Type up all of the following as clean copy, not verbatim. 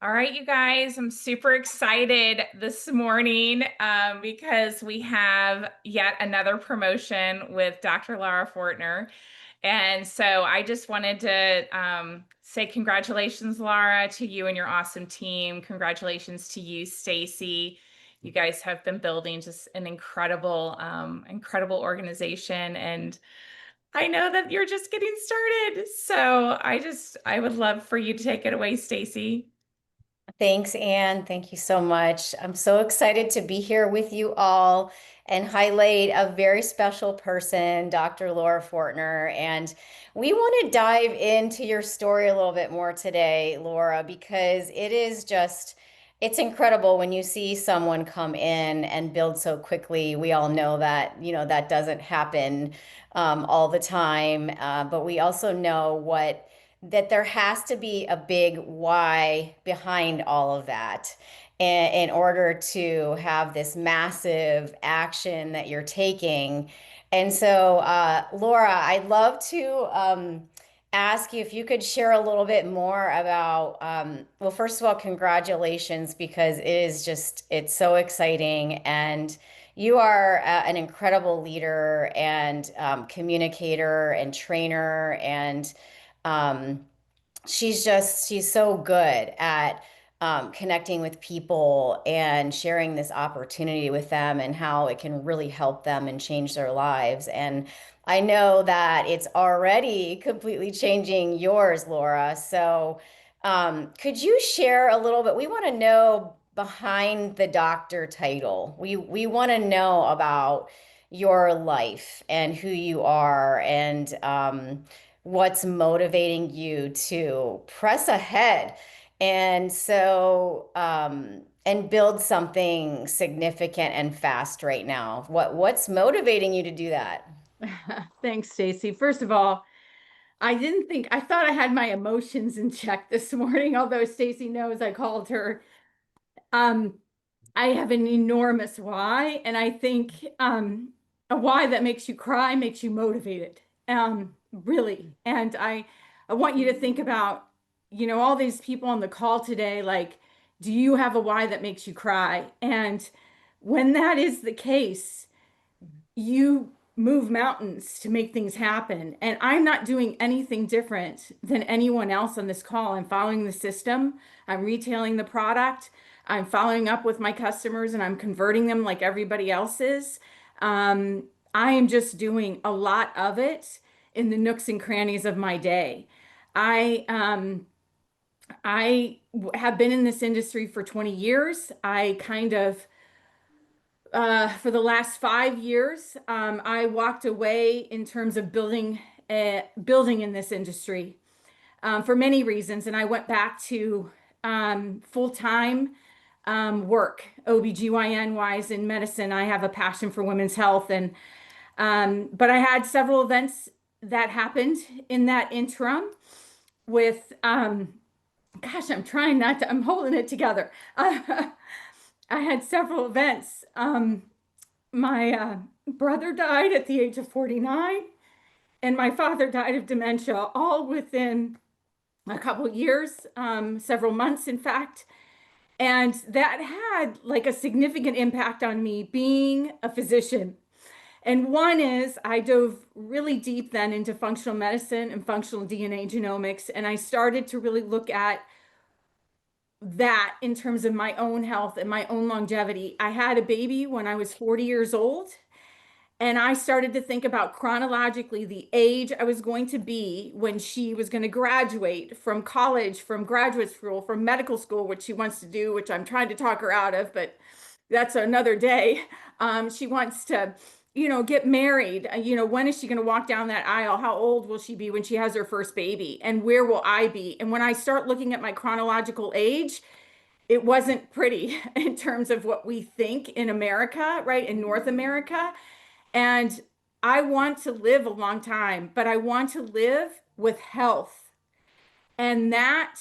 All right, you guys, I'm super excited this morning because we have yet another promotion with Dr. Laura Fortner. And so I just wanted to say congratulations, Laura, to you and your awesome team. Congratulations to you, Stacy. You guys have been building just an incredible organization. And I know that you're just getting started. So I would love for you to take it away, Stacy. Thanks, Anne. Thank you so much. I'm so excited to be here with you all and highlight a very special person, Dr. Laura Fortner. And we want to dive into your story a little bit more today, Laura, because it's incredible when you see someone come in and build so quickly. We all know that, that doesn't happen all the time. But we also know that there has to be a big why behind all of that in order to have this massive action that you're taking. And so, Laura, I'd love to ask you if you could share a little bit more about, well, first of all, congratulations, because it's so exciting. And you are an incredible leader and communicator and trainer and um, she's so good at connecting with people and sharing this opportunity with them and how it can really help them and change their lives. And I know that it's already completely changing yours, Laura. So, could you share a little bit? We want to know behind the doctor title. We want to know about your life and who you are and what's motivating you to press ahead and build something significant and fast right now. What's motivating you to do that? Thanks, Stacy. First of all, I thought I had my emotions in check this morning, although Stacy knows I called her. Um, I have an enormous why, and I think a why that makes you cry makes you motivated. Really. And I want you to think about, all these people on the call today, like, do you have a why that makes you cry? And when that is the case, you move mountains to make things happen. And I'm not doing anything different than anyone else on this call. I'm following the system, I'm retailing the product, I'm following up with my customers, and I'm converting them like everybody else is. I am just doing a lot of it in the nooks and crannies of my day. I have been in this industry for 20 years. I kind of for the last 5 years, I walked away in terms of building in this industry for many reasons, and I went back to full-time work, OBGYN wise in medicine. I have a passion for women's health, and but I had several events that happened in that interim with gosh, I'm trying not to, I'm holding it together. I had several events. My brother died at the age of 49, and my father died of dementia, all within a couple of years, several months, in fact. And that had like a significant impact on me being a physician. And one is I dove really deep then into functional medicine and functional DNA genomics, and I started to really look at that in terms of my own health and my own longevity. I had a baby when I was 40 years old, and I started to think about chronologically the age I was going to be when she was going to graduate from college, from graduate school, from medical school, which she wants to do, which I'm trying to talk her out of, but that's another day. She wants to, get married. When is she going to walk down that aisle? How old will she be when she has her first baby? And where will I be? And when I start looking at my chronological age, it wasn't pretty in terms of what we think in America, right? In North America. And I want to live a long time, but I want to live with health. And that,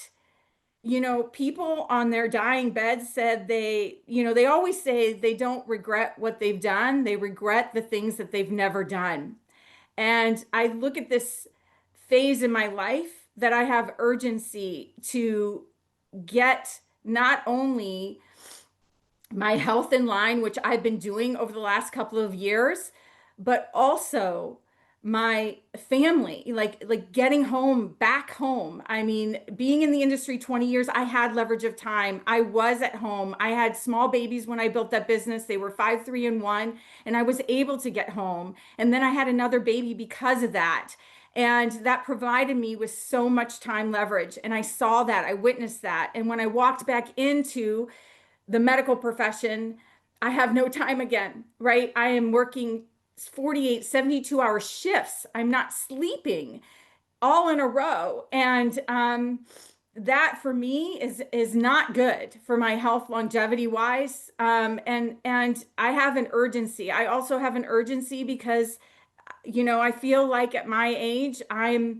people on their dying bed said they always say they don't regret what they've done. They regret the things that they've never done. And I look at this phase in my life that I have urgency to get not only my health in line, which I've been doing over the last couple of years, but also my family, like getting home, back home. I mean, being in the industry 20 years, I had leverage of time. I was at home. I had small babies when I built that business. They were 5, 3, and 1, and I was able to get home. And then I had another baby because of that. And that provided me with so much time leverage. And I saw that, I witnessed that. And when I walked back into the medical profession, I have no time again, right? I am working 48, 72-hour shifts. I'm not sleeping all in a row. And that for me is not good for my health longevity wise. And I have an urgency. I also have an urgency because, I feel like at my age, I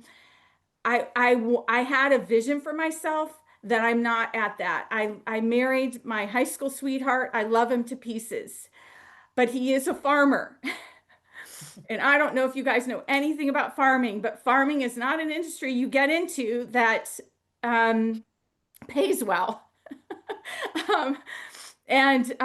had a vision for myself that I'm not at that. I married my high school sweetheart. I love him to pieces, but he is a farmer. And I don't know if you guys know anything about farming, but farming is not an industry you get into that um, pays well. um, and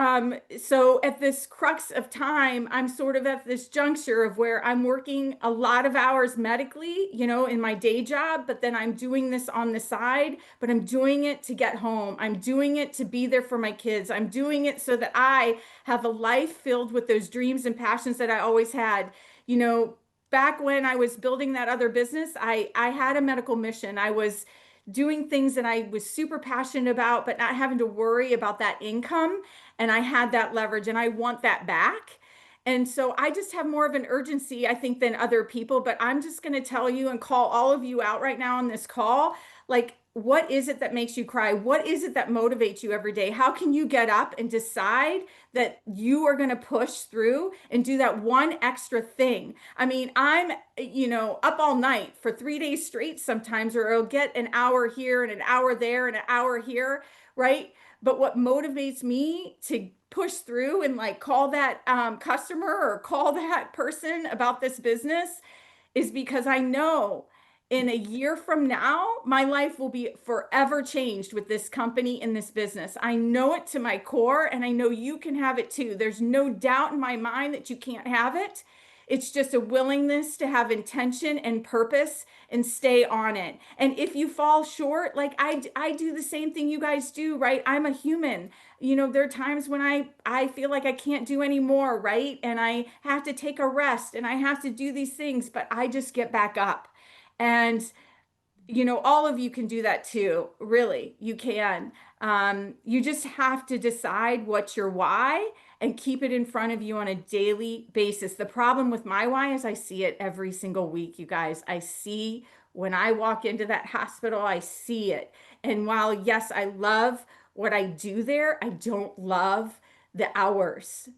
so at this crux of time, I'm sort of at this juncture of where I'm working a lot of hours medically, in my day job, but then I'm doing this on the side, but I'm doing it to get home. I'm doing it to be there for my kids. I'm doing it so that I have a life filled with those dreams and passions that I always had. You know, Back when I was building that other business, I had a medical mission. I was doing things that I was super passionate about, but not having to worry about that income. And I had that leverage and I want that back. And so I just have more of an urgency, I think, than other people. But I'm just going to tell you and call all of you out right now on this call. Like, what is it that makes you cry? What is it that motivates you every day? How can you get up and decide that you are going to push through and do that one extra thing? I mean, I'm, up all night for 3 days straight sometimes, or I'll get an hour here and an hour there and an hour here, right? But what motivates me to push through and like call that customer or call that person about this business is because I know in a year from now, my life will be forever changed with this company and this business. I know it to my core, and I know you can have it too. There's no doubt in my mind that you can't have it. It's just a willingness to have intention and purpose and stay on it. And if you fall short, like I do the same thing you guys do, right? I'm a human. There are times when I feel like I can't do anymore, right? And I have to take a rest and I have to do these things, but I just get back up. And all of you can do that too. Really, you can. You just have to decide what's your why and keep it in front of you on a daily basis. The problem with my why is I see it every single week, you guys. I see when I walk into that hospital, I see it. And while, yes, I love what I do there, I don't love the hours.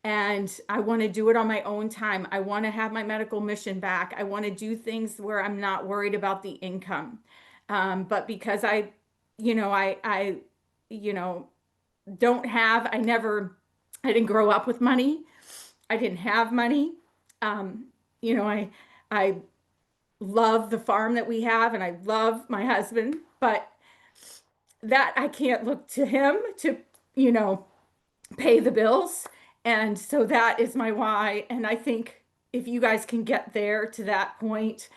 And I want to do it on my own time. I want to have my medical mission back. I want to do things where I'm not worried about the income. But because I don't have, I didn't grow up with money. I didn't have money. Um, I love the farm that we have and I love my husband, but that I can't look to him to, you know, pay the bills. And so that is my why. And I think if you guys can get there to that point,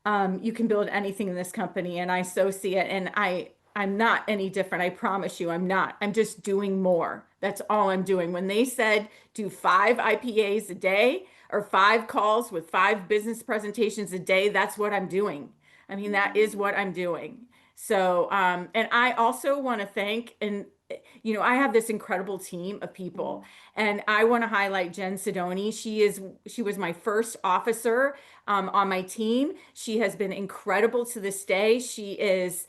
you can build anything in this company. And I so see it. And I'm not any different. I promise you, I'm not. I'm just doing more. That's all I'm doing. When they said do 5 IPAs a day or 5 calls with 5 business presentations a day, that's what I'm doing. I mean, that is what I'm doing. So, and I also want to thank, and I have this incredible team of people, and I want to highlight Jen Cidoni. She was my first officer on my team. She has been incredible to this day. She is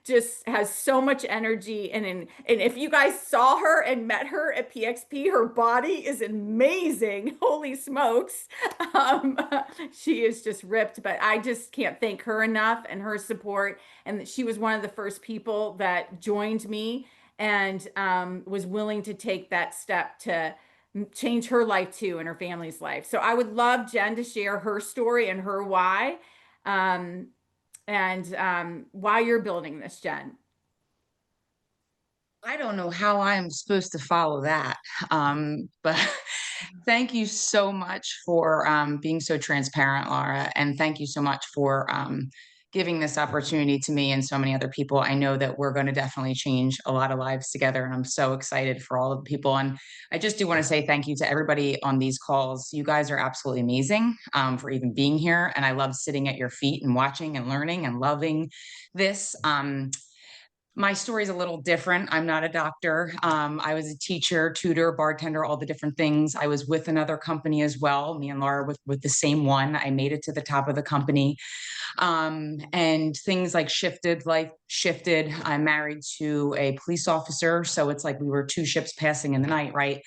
just has so much energy, and if you guys saw her and met her at PXP, her body is amazing. Holy smokes. um, she is just ripped, but I just can't thank her enough and her support. And she was one of the first people that joined me and was willing to take that step to change her life too and her family's life. So I would love Jen to share her story and her why. and why you're building this, Jen. I don't know how I'm supposed to follow that. But thank you so much for being so transparent, Laura. And thank you so much for giving this opportunity to me and so many other people. I know that we're going to definitely change a lot of lives together. And I'm so excited for all of the people. And I just do want to say thank you to everybody on these calls. You guys are absolutely amazing for even being here. And I love sitting at your feet and watching and learning and loving this. My story is a little different. I'm not a doctor. I was a teacher, tutor, bartender, all the different things. I was with another company as well. Me and Laura with the same one. I made it to the top of the company. And things like shifted, life shifted. I'm married to a police officer. So it's like we were two ships passing in the night, right?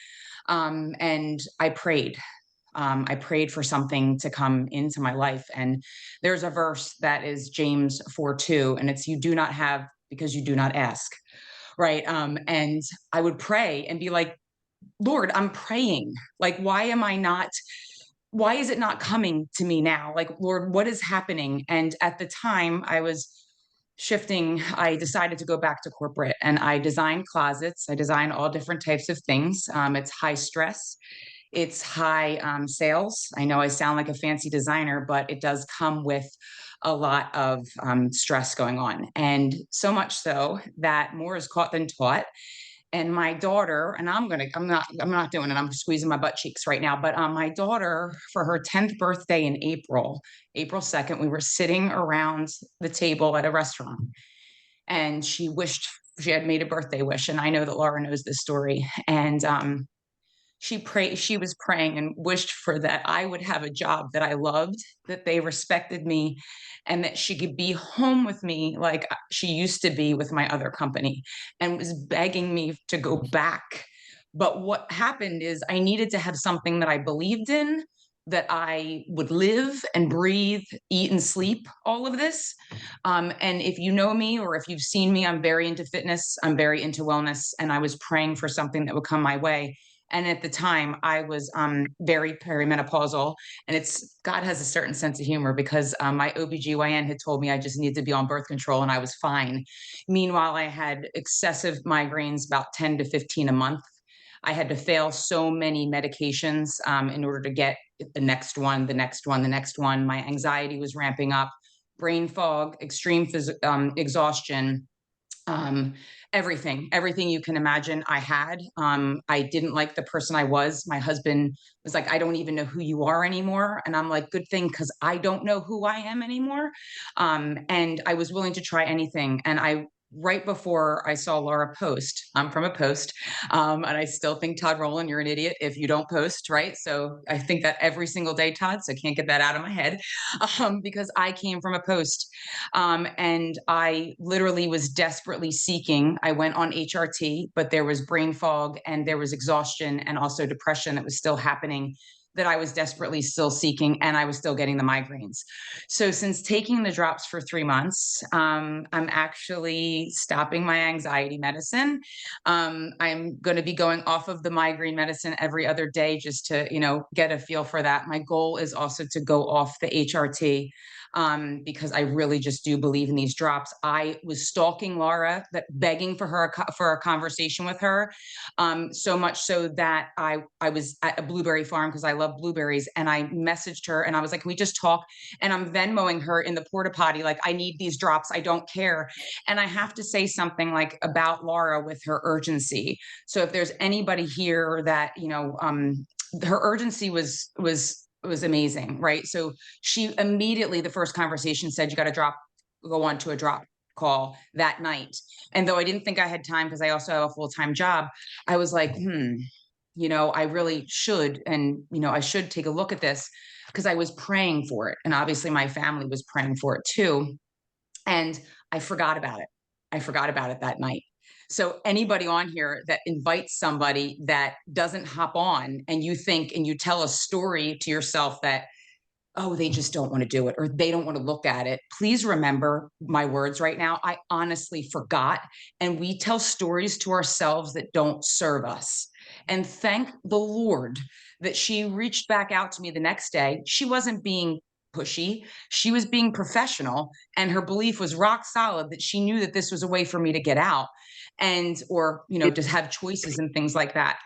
And I prayed. I prayed for something to come into my life. And there's a verse that is James 4:2, and it's, you do not have because you do not ask. Right. And I would pray and be like, Lord, I'm praying. Like, why am I not? Why is it not coming to me now? Like, Lord, what is happening? And at the time I was shifting, I decided to go back to corporate and I designed closets. I design all different types of things. It's high stress. It's high sales. I know I sound like a fancy designer, but it does come with a lot of stress going on. And so much so that more is caught than taught. And my daughter, and I'm not doing it. I'm squeezing my butt cheeks right now. But my daughter, for her 10th birthday in April 2nd, we were sitting around the table at a restaurant and she wished she had made a birthday wish. And I know that Laura knows this story. And she was praying and wished for that I would have a job that I loved, that they respected me, and that she could be home with me like she used to be with my other company, and was begging me to go back. But what happened is I needed to have something that I believed in, that I would live and breathe, eat and sleep all of this. And if you know me or if you've seen me, I'm very into fitness, I'm very into wellness, and I was praying for something that would come my way. And at the time, I was very perimenopausal. And it's, God has a certain sense of humor, because my OBGYN had told me I just needed to be on birth control and I was fine. Meanwhile, I had excessive migraines, about 10 to 15 a month. I had to fail so many medications in order to get the next one, the next one, the next one. My anxiety was ramping up, brain fog, extreme exhaustion, um everything you can imagine I had. I didn't like the person I was. My husband was like, I don't even know who you are anymore, and I'm like, good thing, because I don't know who I am anymore. And I was willing to try anything. And I, right before I saw Laura post, I'm from a post, and I still think, Todd Rowland, you're an idiot if you don't post, right? So I think that every single day, Todd, so I can't get that out of my head, because I came from a post. And I literally was desperately seeking. I went on HRT, but there was brain fog and there was exhaustion and also depression that was still happening, that I was desperately still seeking, and I was still getting the migraines. So since taking the drops for 3 months, I'm actually stopping my anxiety medicine. I'm going to be going off of the migraine medicine every other day, just to, get a feel for that. My goal is also to go off the HRT, because I really just do believe in these drops. I was stalking Laura, that begging for her for a conversation with her, so much so that I was at a blueberry farm because I love blueberries, and I messaged her and I was like, can we just talk? And I'm Venmoing her in the porta potty, like, I need these drops. I don't care. And I have to say something like about Laura with her urgency. So if there's anybody here that, her urgency was amazing, right? So she immediately, the first conversation said, you got to go on to a drop call that night. And though I didn't think I had time, because I also have a full-time job, I was like, I really should. And, I should take a look at this, because I was praying for it. And obviously my family was praying for it too. And I forgot about it. I forgot about it that night. So anybody on here that invites somebody that doesn't hop on, and you think, and you tell a story to yourself that, oh, they just don't want to do it, or they don't want to look at it, please remember my words right now. I honestly forgot. And we tell stories to ourselves that don't serve us. And thank the Lord that she reached back out to me the next day. She wasn't being pushy. She was being professional, and her belief was rock solid that she knew that this was a way for me to get out and, or, you know, just have choices and things like that.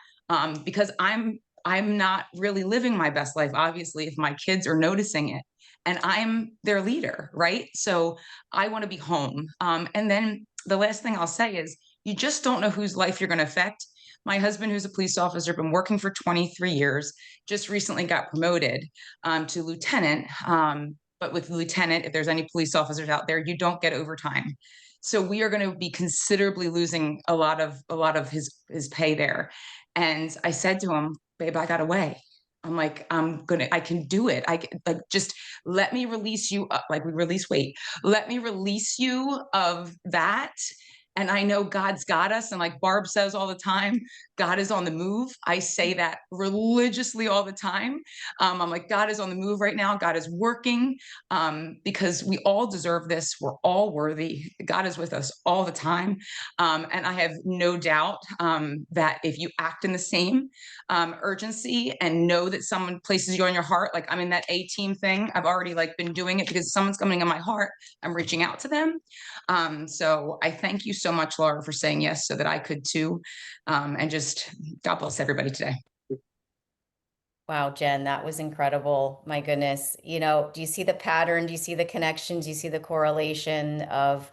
Because I'm not really living my best life, obviously, if my kids are noticing it, and I'm their leader, right? So I want to be home. And then the last thing I'll say is, you just don't know whose life you're going to affect. My husband, who's a police officer, been working for 23 years, just recently got promoted to lieutenant. But with lieutenant, if there's any police officers out there, you don't get overtime. So we are going to be considerably losing a lot of his pay there. And I said to him, babe, I got away. I'm like, I can do it. Like, just let me release you up, like we release weight. Let me release you of that. And I know God's got us. And like Barb says all the time, God is on the move. I say that religiously all the time. I'm like, God is on the move right now. God is working, because we all deserve this. We're all worthy. God is with us all the time. And I have no doubt that if you act in the same urgency and know that someone places you on your heart, like I'm in that A-team thing, I've already like been doing it because someone's coming in my heart, I'm reaching out to them. So I thank you so much, Laura, for saying yes so that I could too. And just God bless everybody today. Wow, Jen, that was incredible. My goodness. You know, do you see the pattern? Do you see the connections? Do you see the correlation of,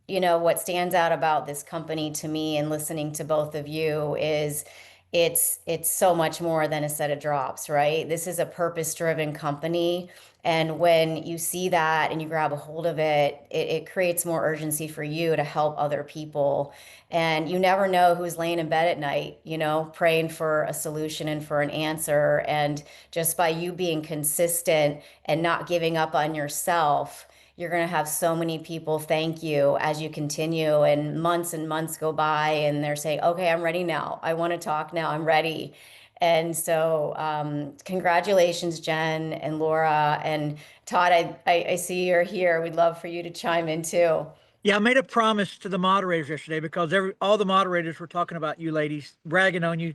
you know, what stands out about this company to me and listening to both of you is it's so much more than a set of drops, right? This is a purpose-driven company. And when you see that and you grab a hold of it, it creates more urgency for you to help other people. And you never know who's laying in bed at night, you know, praying for a solution and for an answer. And just by you being consistent and not giving up on yourself, you're going to have so many people thank you as you continue, and months go by and they're saying, okay, I'm ready now. I want to talk now. I'm ready. And so, congratulations, Jen and Laura and Todd. I see you're here. We'd love for you to chime in too. Yeah, I made a promise to the moderators yesterday because all the moderators were talking about you ladies, bragging on you,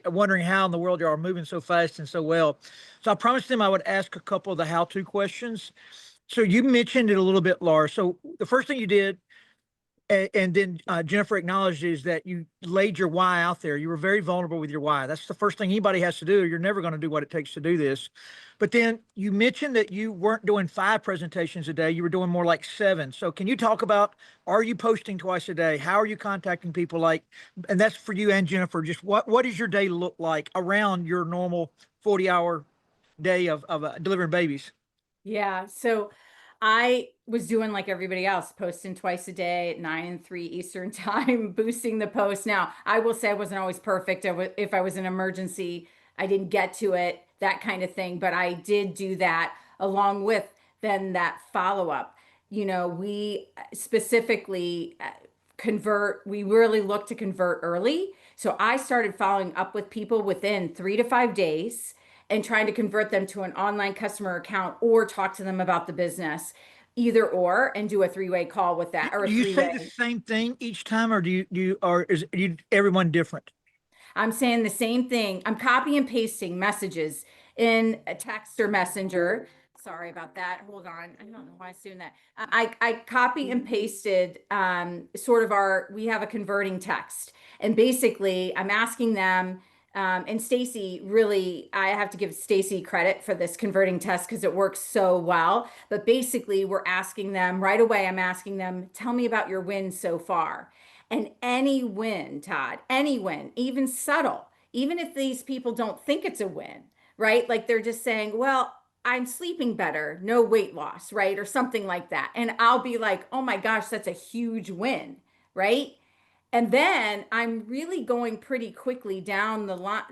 wondering how in the world you are moving so fast and so well. So I promised them I would ask a couple of the how-to questions. So you mentioned it a little bit, Laura. So the first thing you did, and then Jennifer acknowledged, is that you laid your why out there. You were very vulnerable with your why. That's the first thing anybody has to do. You're never going to do what it takes to do this. But then you mentioned that you weren't doing 5 presentations a day. You were doing more like 7. So can you talk about, are you posting twice a day? How are you contacting people? Like, and that's for you and Jennifer, just what does your day look like around your normal 40-hour day of delivering babies? Yeah. So I was doing like everybody else, posting twice a day at 9 and 3 Eastern time, boosting the post. Now, I will say I wasn't always perfect. If I was an emergency, I didn't get to it, that kind of thing. But I did do that along with then that follow up. You know, we specifically we really look to convert early. So I started following up with people within 3 to 5 days and trying to convert them to an online customer account or talk to them about the business, either or, and do a 3-way call with that, or a Do you say three-way. the same thing each time, or or is everyone different? I'm saying the same thing. I'm copy and pasting messages in a text or messenger. Sorry about that. Hold on. I don't know why I was doing that. I copy and pasted sort of we have a converting text. And basically I'm asking them, and Stacy, really, I have to give Stacy credit for this converting test because it works so well. But basically we're asking them right away, I'm asking them, tell me about your wins so far. And any win, Todd, any win, even subtle, even if these people don't think it's a win, right? Like they're just saying, well, I'm sleeping better, no weight loss, right? Or something like that. And I'll be like, oh my gosh, that's a huge win, right? And then I'm really going pretty quickly down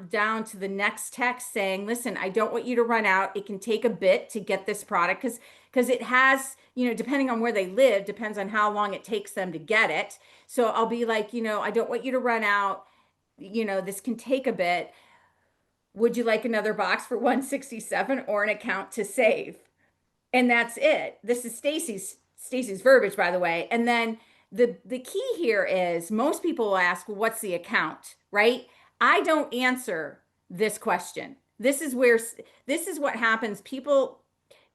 down to the next text saying, listen, I don't want you to run out. It can take a bit to get this product because it has, you know, depending on where they live, depends on how long it takes them to get it. So I'll be like, you know, I don't want you to run out. You know, this can take a bit. Would you like another box for 167 or an account to save? And that's it. This is Stacy's verbiage, by the way. And then the key here is most people will ask, well, what's the account, right? I don't answer this question. This is what happens. People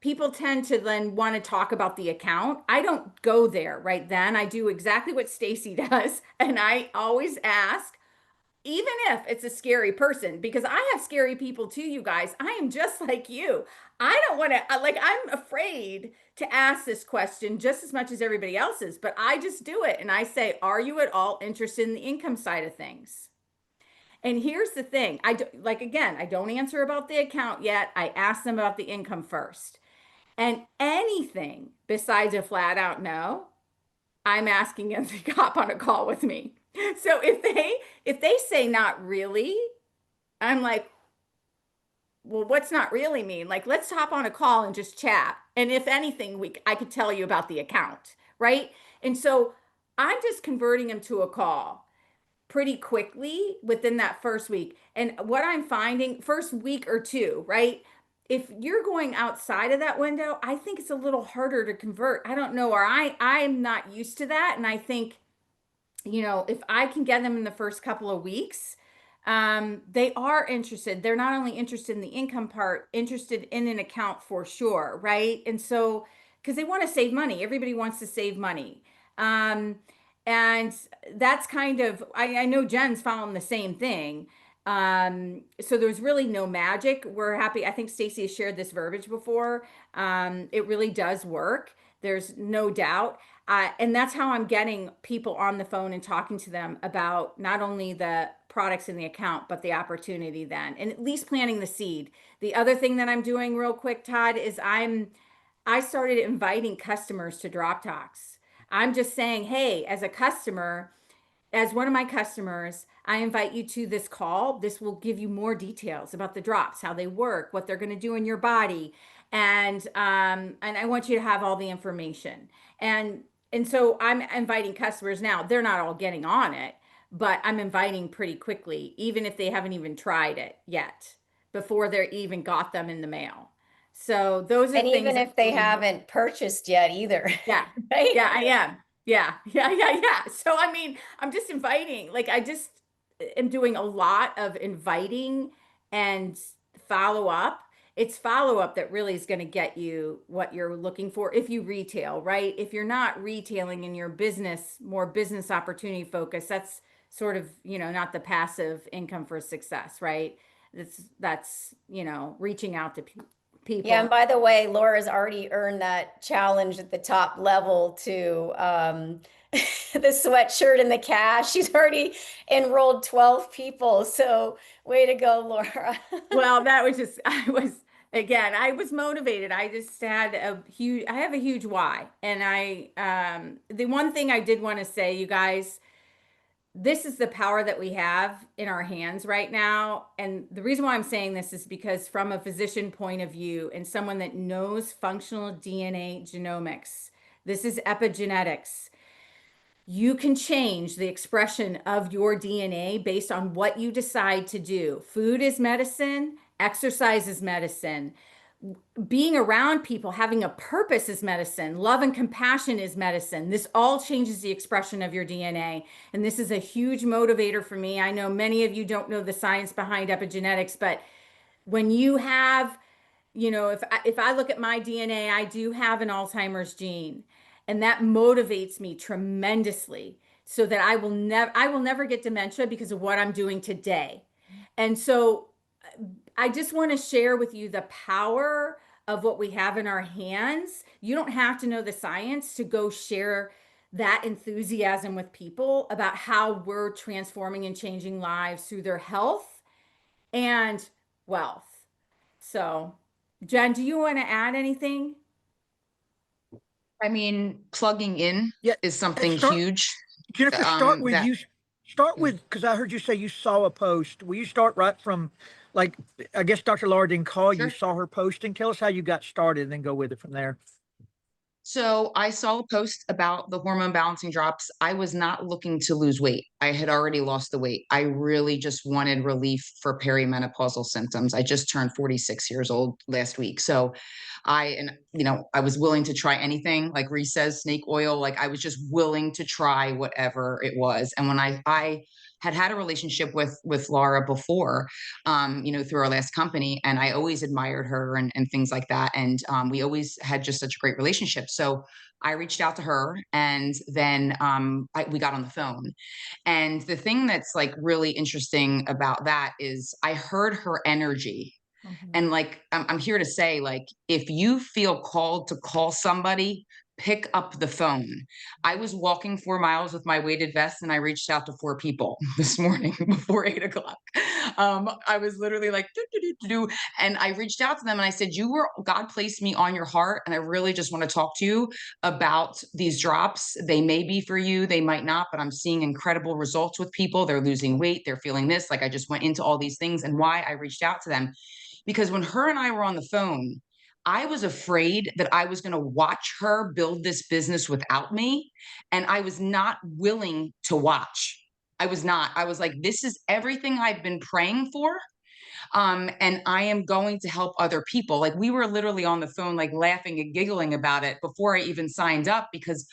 people tend to then want to talk about the account. I don't go there right then. I do exactly what Stacy does. And I always ask, even if it's a scary person, because I have scary people too, you guys. I am just like you. I don't want to, like, I'm afraid to ask this question just as much as everybody else is, but I just do it. And I say, are you at all interested in the income side of things? And here's the thing, like, again, I don't answer about the account yet. I ask them about the income first. And anything besides a flat out no, I'm asking them to hop on a call with me. So if they say not really, I'm like, well, what's not really mean? Like, let's hop on a call and just chat. And if anything, I could tell you about the account, right? And so I'm just converting them to a call pretty quickly within that first week. And what I'm finding, first week or two, right? If you're going outside of that window, I think it's a little harder to convert. I don't know, or I'm not used to that. And I think, if I can get them in the first couple of weeks, they are interested. They're not only interested in the income part, interested in an account for sure, right? And so, because they want to save money, everybody wants to save money. Um, and that's kind of, I know Jen's following the same thing. So there's really no magic. We're happy. I think Stacy has shared this verbiage before. It really does work. There's no doubt. And that's how I'm getting people on the phone and talking to them about not only the products in the account, but the opportunity then, and at least planting the seed. The other thing that I'm doing real quick, Todd, is I started inviting customers to Drop Talks. I'm just saying, hey, as one of my customers, I invite you to this call. This will give you more details about the drops, how they work, what they're going to do in your body, and I want you to have all the information. And so I'm inviting customers now. They're not all getting on it, but I'm inviting pretty quickly, even if they haven't even tried it yet, before they're even got them in the mail. So those are And things even that if they haven't purchased yet either, yeah. right? Yeah, I am. Yeah. Yeah, yeah, yeah. So I mean, I'm just inviting. Like I just am doing a lot of inviting and follow up. It's follow up that really is going to get you what you're looking for if you retail, right? If you're not retailing in your business, more business opportunity focus, that's sort of, not the passive income for success, right? That's reaching out to Yeah, people. and by the way, Laura's already earned that challenge at the top level to the sweatshirt and the cash. She's already enrolled 12 people. So way to go, Laura. Well, that was just, I was motivated. I have a huge why. And the one thing I did want to say, you guys, this is the power that we have in our hands right now. And the reason why I'm saying this is because from a physician point of view and someone that knows functional DNA genomics, this is epigenetics. You can change the expression of your DNA based on what you decide to do. Food is medicine, exercise is medicine. Being around people, having a purpose is medicine. Love and compassion is medicine. This all changes the expression of your DNA. And this is a huge motivator for me. I know many of you don't know the science behind epigenetics, but when you have, if I look at my DNA, I do have an Alzheimer's gene, and that motivates me tremendously so that I will never get dementia because of what I'm doing today. And so I just want to share with you the power of what we have in our hands. You don't have to know the science to go share that enthusiasm with people about how we're transforming and changing lives through their health and wealth. So, Jen, do you want to add anything? I mean, plugging in Yeah. is something Start, huge. Jennifer, start with That you. Start with, because I heard you say you saw a post. Will you start right from, like, I guess Dr. Laura didn't call you, Sure. saw her posting. Tell us how you got started and then go with it from there. So I saw a post about the hormone balancing drops. I was not looking to lose weight. I had already lost the weight. I really just wanted relief for perimenopausal symptoms. I just turned 46 years old last week. So I was willing to try anything, like Reese says, snake oil. Like I was just willing to try whatever it was. And when I had a relationship with Laura before, through our last company, and I always admired her and things like that. And we always had just such a great relationship. So I reached out to her, and then we got on the phone. And the thing that's like really interesting about that is I heard her energy. And like, I'm here to say, like, if you feel called to call somebody, pick up the phone. I was walking 4 miles with my weighted vest, and I reached out to 4 people this morning before 8 o'clock. I was literally like, do, do, do, do, do. And I reached out to them and I said, God placed me on your heart. And I really just want to talk to you about these drops. They may be for you, they might not, but I'm seeing incredible results with people. They're losing weight, they're feeling this. Like, I just went into all these things, and why I reached out to them. Because when her and I were on the phone, I was afraid that I was going to watch her build this business without me. And I was not willing to watch. I was not. I was like, this is everything I've been praying for. And I am going to help other people. Like, we were literally on the phone, like laughing and giggling about it before I even signed up, because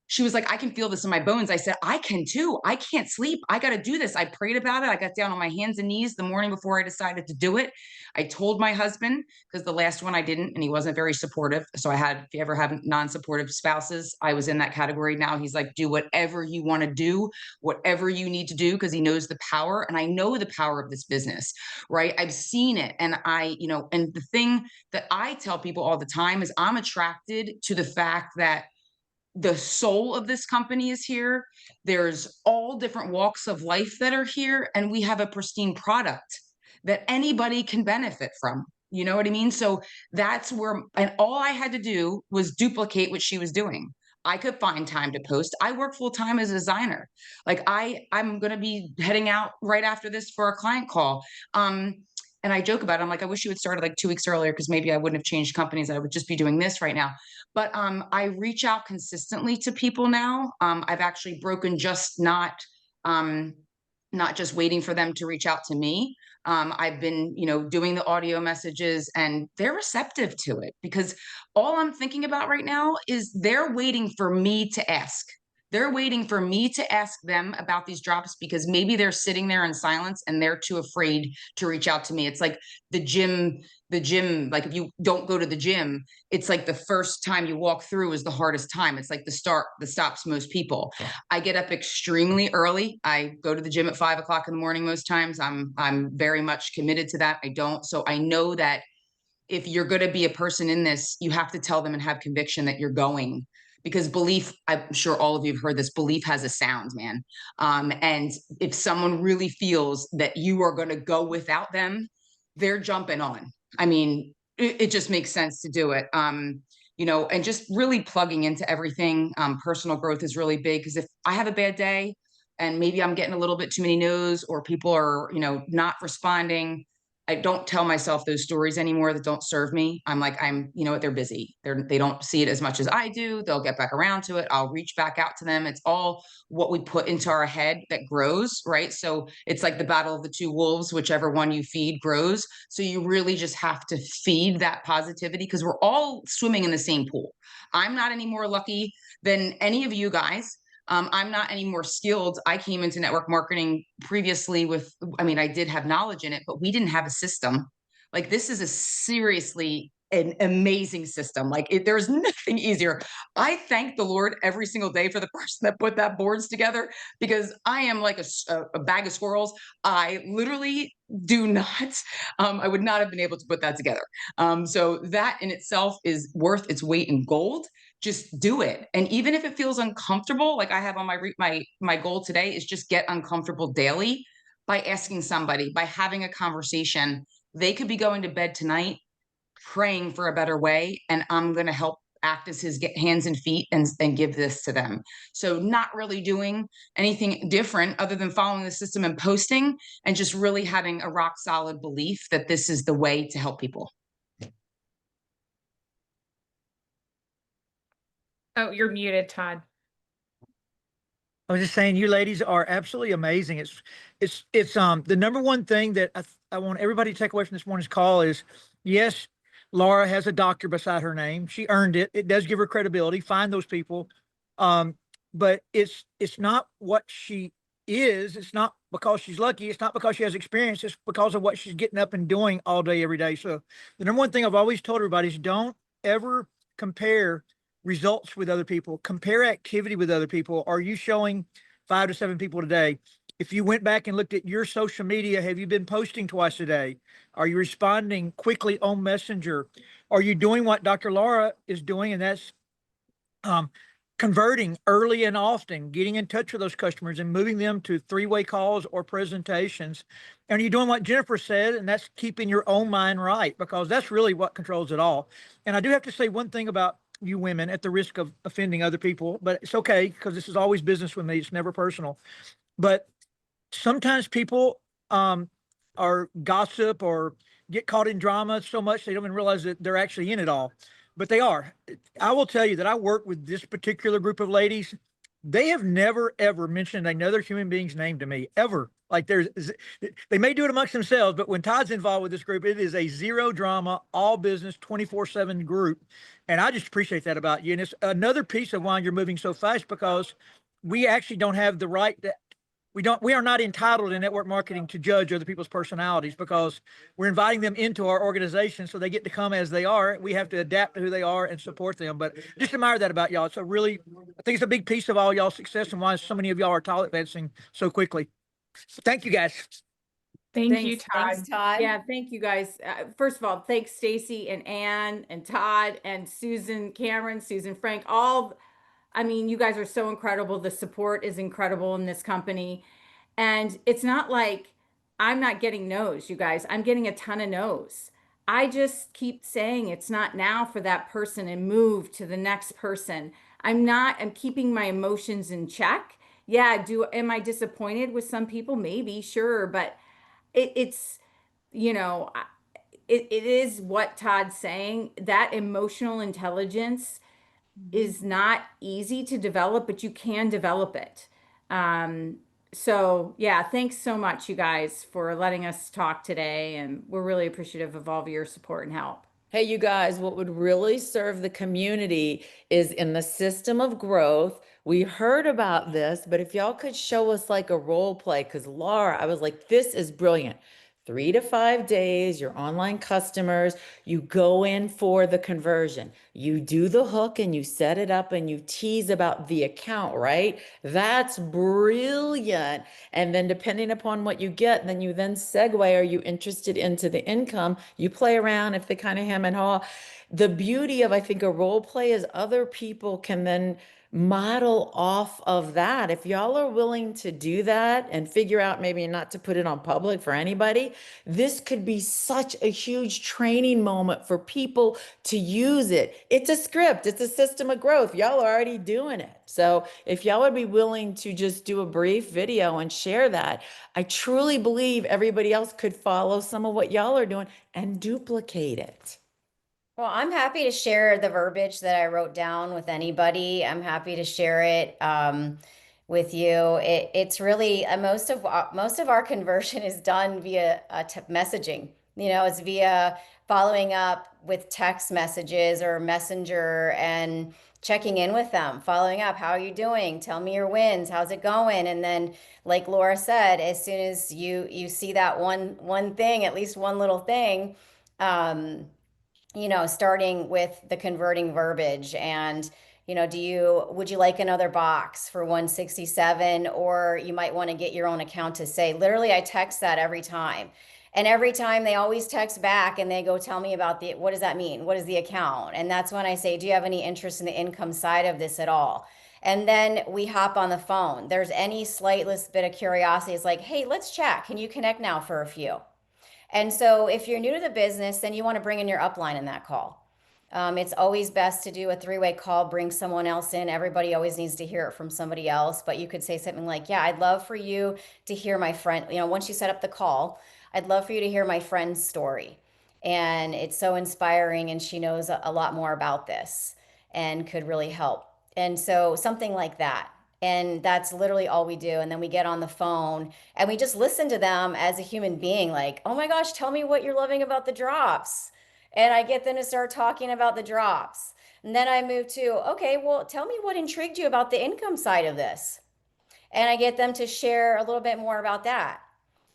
she was like, I can feel this in my bones. I said, I can too. I can't sleep. I got to do this. I prayed about it. I got down on my hands and knees the morning before I decided to do it. I told my husband, because the last one I didn't, and he wasn't very supportive. So if you ever have non-supportive spouses, I was in that category. Now he's like, do whatever you want to do, whatever you need to do, because he knows the power. And I know the power of this business, right? I've seen it. And and the thing that I tell people all the time is I'm attracted to the fact that the soul of this company is here. There's all different walks of life that are here, and we have a pristine product that anybody can benefit from. You know what I mean? So that's where, and all I had to do was duplicate what she was doing. I could find time to post. I work full time as a designer. Like, I'm going to be heading out right after this for a client call. And I joke about it. I'm like, I wish you had started like 2 weeks earlier, because maybe I wouldn't have changed companies. I would just be doing this right now. But I reach out consistently to people now. I've actually broken just not just waiting for them to reach out to me. I've been, doing the audio messages, and they're receptive to it, because all I'm thinking about right now is they're waiting for me to ask. They're waiting for me to ask them about these drops, because maybe they're sitting there in silence and they're too afraid to reach out to me. It's like the gym, like, if you don't go to the gym, it's like the first time you walk through is the hardest time. It's like the stops most people. I get up extremely early. I go to the gym at 5 o'clock in the morning most times. I'm very much committed to that. I don't. So I know that if you're going to be a person in this, you have to tell them and have conviction that you're going, because belief, I'm sure all of you have heard this, belief has a sound, man. And if someone really feels that you are going to go without them, they're jumping on. I mean, it just makes sense to do it. And just really plugging into everything. Personal growth is really big, because if I have a bad day and maybe I'm getting a little bit too many no's, or people are, not responding, I don't tell myself those stories anymore that don't serve me. I'm like, they're busy. They don't see it as much as I do. They'll get back around to it. I'll reach back out to them. It's all what we put into our head that grows, right? So it's like the battle of the two wolves, whichever one you feed grows. So you really just have to feed that positivity, because we're all swimming in the same pool. I'm not any more lucky than any of you guys. I'm not any more skilled. I came into network marketing previously I did have knowledge in it, but we didn't have a system. Like, this is a seriously an amazing system. Like, there's nothing easier. I thank the Lord every single day for the person that put that boards together, because I am like a bag of squirrels. I literally do not, I would not have been able to put that together. So that in itself is worth its weight in gold. Just do it. And even if it feels uncomfortable, like I have on my goal today is just get uncomfortable daily by asking somebody, by having a conversation. They could be going to bed tonight praying for a better way, and I'm going to help act as his hands and feet and give this to them. So not really doing anything different other than following the system and posting, and just really having a rock solid belief that this is the way to help people. Oh, you're muted, Todd. I was just saying, you ladies are absolutely amazing. It's the number one thing that I want everybody to take away from this morning's call is, yes, Laura has a doctor beside her name. She earned it. It does give her credibility. Find those people. But it's not what she it's not because she's lucky. It's not because she has experience. It's because of what she's getting up and doing all day, every day. So the number one thing I've always told everybody is don't ever compare results with other people. Compare activity with other people. Are you showing 5 to 7 people today? If you went back and looked at your social media, have you been posting twice a day? Are you responding quickly on Messenger? Are you doing what Dr. Laura is doing? And that's um, converting early and often, getting in touch with those customers and moving them to three-way calls or presentations. And you're doing what Jennifer said, and that's keeping your own mind right, because that's really what controls it all. And I do have to say one thing about you women, at the risk of offending other people, but it's okay because this is always business with me. It's never personal. But sometimes people are gossip or get caught in drama so much they don't even realize that they're actually in it all, but they are. I will tell you that I work with this particular group of ladies. They have never ever mentioned another human being's name to me ever. Like they may do it amongst themselves, but when Todd's involved with this group, it is a zero drama, all business, 24/7 group. And I just appreciate that about you. And it's another piece of why you're moving so fast, because we actually don't have the right to, we are not entitled in network marketing to judge other people's personalities, because we're inviting them into our organization so they get to come as they are. We have to adapt to who they are and support them. But just admire that about y'all. It's a really, I think it's a big piece of all y'all's success and why so many of y'all are tall advancing so quickly. Thank you, guys. Thank you, Thanks. Todd. Thanks, Todd. Yeah, thank you guys. First of all, thanks Stacy and Ann and Todd and Susan Cameron, Susan Frank, all, I mean, you guys are so incredible. The support is incredible in this company. And it's not like I'm not getting no's, you guys. I'm getting a ton of no's. I just keep saying it's not now for that person and move to the next person. I'm keeping my emotions in check. Yeah, am I disappointed with some people? Maybe, sure, but it's, you know, it is what Todd's saying. That emotional intelligence is not easy to develop, but you can develop it. Um, so yeah, thanks so much, you guys, for letting us talk today. And we're really appreciative of all of your support and help. Hey, you guys, what would really serve the community is in the system of growth. We heard about this, but if y'all could show us like a role play, because Laura, I was like, this is brilliant. 3 to 5 days, your online customers, you go in for the conversion. You do the hook and you set it up and you tease about the account, right? That's brilliant. And then depending upon what you get, then you then segue, are you interested into the income? You play around if they kind of hem and haw. The beauty of, I think, a role play is other people can then model off of that. If y'all are willing to do that and figure out maybe not to put it on public for anybody, this could be such a huge training moment for people to use it. It's a script, it's a system of growth. Y'all are already doing it. So if y'all would be willing to just do a brief video and share that, I truly believe everybody else could follow some of what y'all are doing and duplicate it. Well, I'm happy to share the verbiage that I wrote down with anybody. I'm happy to share it with you. It's really most of our conversion is done via messaging. You know, it's via following up with text messages or messenger and checking in with them, following up. How are you doing? Tell me your wins. How's it going? And then, like Laura said, as soon as you see that one thing, at least one little thing. You know, starting with the converting verbiage and, you know, would you like another box for 167? Or you might want to get your own account to say, literally, I text that every time. And every time they always text back and they go, tell me about what does that mean? What is the account? And that's when I say, do you have any interest in the income side of this at all? And then we hop on the phone. There's any slightest bit of curiosity. It's like, hey, let's chat. Can you connect now for a few? And so if you're new to the business, then you want to bring in your upline in that call. It's always best to do a three-way call, bring someone else in. Everybody always needs to hear it from somebody else, but you could say something like, yeah, I'd love for you to hear my friend, you know, once you set up the call, I'd love for you to hear my friend's story. And it's so inspiring, and she knows a lot more about this and could really help. And so something like that. And that's literally all we do. And then we get on the phone and we just listen to them as a human being, like, oh my gosh, tell me what you're loving about the drops. And I get them to start talking about the drops. And then I move to, okay, well, tell me what intrigued you about the income side of this. and I get them to share a little bit more about that.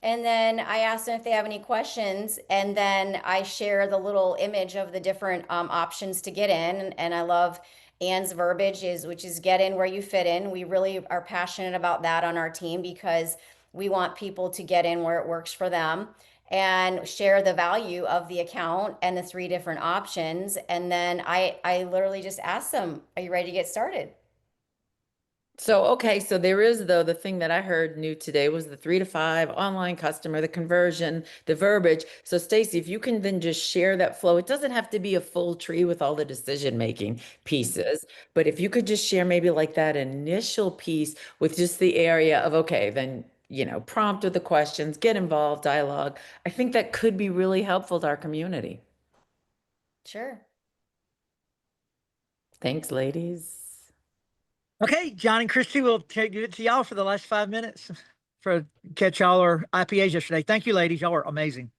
And then I ask them if they have any questions, and then I share the little image of the different options to get in. And I love Anne's verbiage which is get in where you fit in. We really are passionate about that on our team because we want people to get in where it works for them and share the value of the account and the 3 different options. And then I literally just ask them, are you ready to get started? So, okay, so there is though, the thing that I heard new today was the 3 to 5 online customer, the conversion, the verbiage. So Stacy, if you can then just share that flow, it doesn't have to be a full tree with all the decision-making pieces, but if you could just share maybe like that initial piece with just the area of, okay, then, prompt with the questions, get involved, dialogue. I think that could be really helpful to our community. Sure. Thanks, ladies. Okay, John and Christy, we'll give it to y'all for the last 5 minutes for catch y'all our IPAs yesterday. Thank you, ladies. Y'all are amazing.